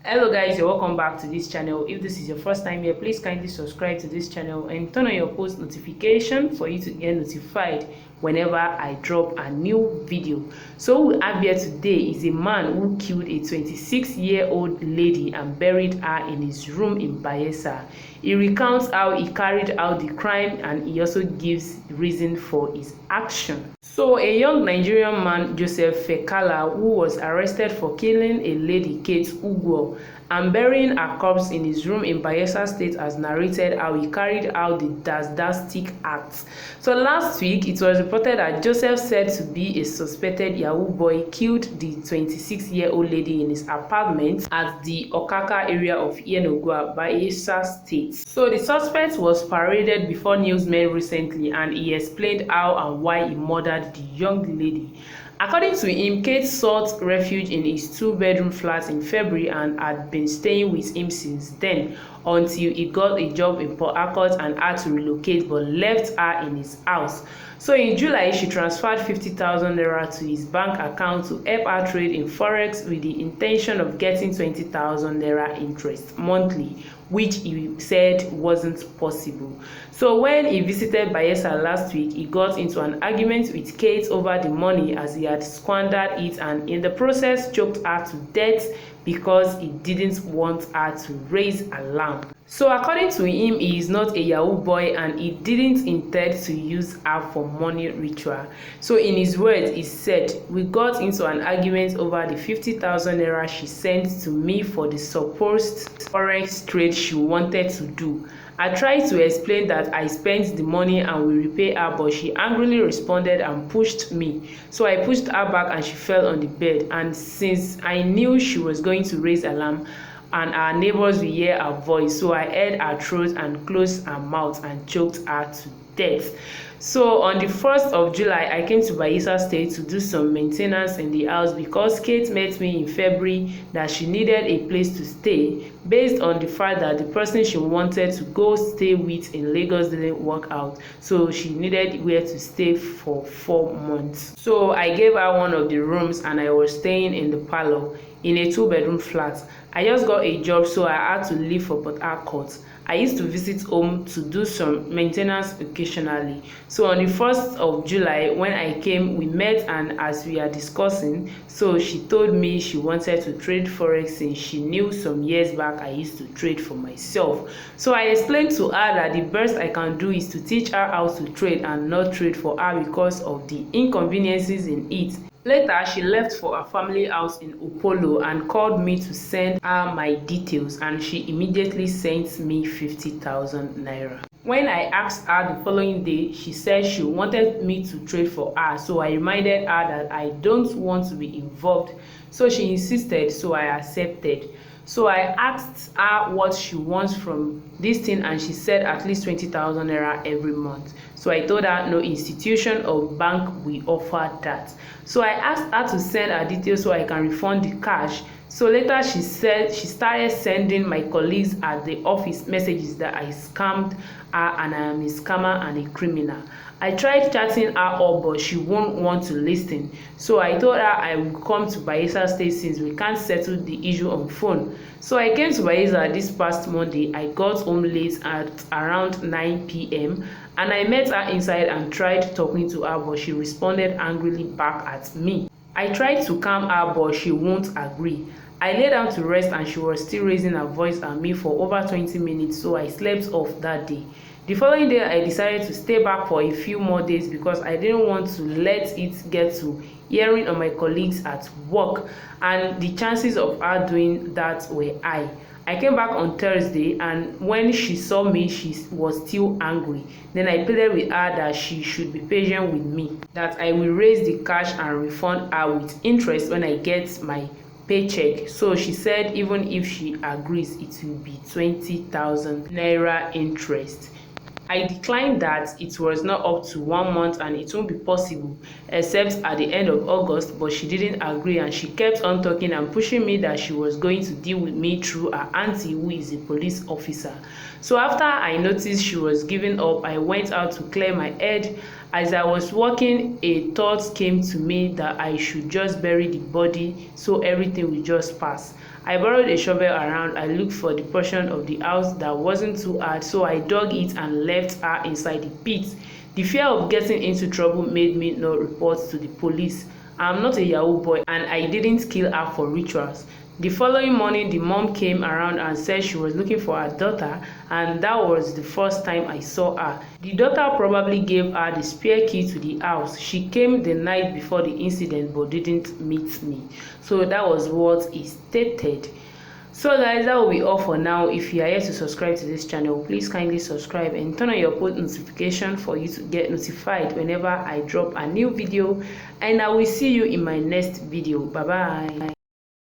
Hello guys, you're welcome back to this channel. If this is your first time here, please kindly subscribe to this channel and turn on your post notification for you to get notified whenever I drop a new video. So what we have here today is a man who killed a 26-year-old lady and buried her in his room in Bayelsa. He recounts how he carried out the crime and he also gives reason for his action. So a young Nigerian man, Joseph Fekala, who was arrested for killing a lady, Kate Ugwo, and burying her corpse in his room in Bayelsa State, has narrated how he carried out the dastic act. So last week, it was reported that Joseph, said to be a suspected Yahoo boy, killed the 26-year-old lady in his apartment at the Okaka area of Yenogwa, Bayelsa State. So the suspect was paraded before newsmen recently, and he explained how and why he murdered the young lady. According to him, Kate sought refuge in his two-bedroom flat in February and had been staying with him since then, until he got a job in Port Harcourt and had to relocate but left her in his house. So in July, she transferred 50,000 naira to his bank account to help her trade in forex with the intention of getting 20,000 naira interest monthly, which he said wasn't possible. So when he visited Bayelsa last week, he got into an argument with Kate over the money, as he had squandered it and in the process choked her to death because he didn't want her to raise alarm. So according to him, he is not a Yahoo boy and he didn't intend to use her for money ritual. So in his words, he said, "We got into an argument over the 50,000 naira she sent to me for the supposed forex trade she wanted to do. I tried to explain that I spent the money and will repay her, but she angrily responded and pushed me. So I pushed her back and she fell on the bed. And since I knew she was going to raise alarm and our neighbors will hear her voice, so I held her throat and closed her mouth and choked her to death." So on the 1st of July, I came to Bayelsa State to do some maintenance in the house because Kate met me in February that she needed a place to stay based on the fact that the person she wanted to go stay with in Lagos didn't work out. So she needed where to stay for 4 months. So I gave her one of the rooms and I was staying in the parlor in a 2-bedroom flat. I just got a job, so I had to leave for Port Harcourt. I used to visit home to do some maintenance occasionally. So on the 1st of July, when I came, we met, and as we are discussing, so she told me she wanted to trade forex since she knew some years back I used to trade for myself. So I explained to her that the best I can do is to teach her how to trade and not trade for her because of the inconveniences in it. Later, she left for her family house in Opolo and called me to send her my details, and she immediately sent me 50,000 naira. When I asked her the following day, she said she wanted me to trade for her, so I reminded her that I don't want to be involved. So she insisted, so I accepted. So I asked her what she wants from this thing, and she said at least 20,000 naira every month. So I told her no institution or bank will offer that. So I asked her to send her details so I can refund the cash. So later she said she started sending my colleagues at the office messages that I scammed her and I am a scammer and a criminal. I tried chatting her up, but she won't want to listen. So I told her I will come to Bayelsa State since we can't settle the issue on phone. So I came to Bayelsa this past Monday. I got home late at around 9 p.m. and I met her inside and tried talking to her, but she responded angrily back at me. I tried to calm her, but she won't agree. I lay down to rest and she was still raising her voice at me for over 20 minutes, so I slept off that day. The following day, I decided to stay back for a few more days because I didn't want to let it get to hearing on my colleagues at work, and the chances of her doing that were high. I came back on Thursday, and when she saw me, she was still angry. Then I pleaded with her that she should be patient with me, that I will raise the cash and refund her with interest when I get my paycheck. So she said even if she agrees, it will be 20,000 naira interest. I declined that it was not up to 1 month and it won't be possible except at the end of August, but she didn't agree and she kept on talking and pushing me that she was going to deal with me through her auntie, who is a police officer. So after I noticed she was giving up, I went out to clear my head. As I was walking, a thought came to me that I should just bury the body so everything will just pass. I borrowed a shovel around. I looked for the portion of the house that wasn't too hard, so I dug it and left her inside the pit. The fear of getting into trouble made me not report to the police. I'm not a Yahoo boy and I didn't kill her for rituals. The following morning, the mom came around and said she was looking for her daughter, and that was the first time I saw her. The daughter probably gave her the spare key to the house. She came the night before the incident but didn't meet me. So that was what he stated. So guys, that will be all for now. If you are yet to subscribe to this channel, please kindly subscribe and turn on your post notification for you to get notified whenever I drop a new video, and I will see you in my next video. Bye bye.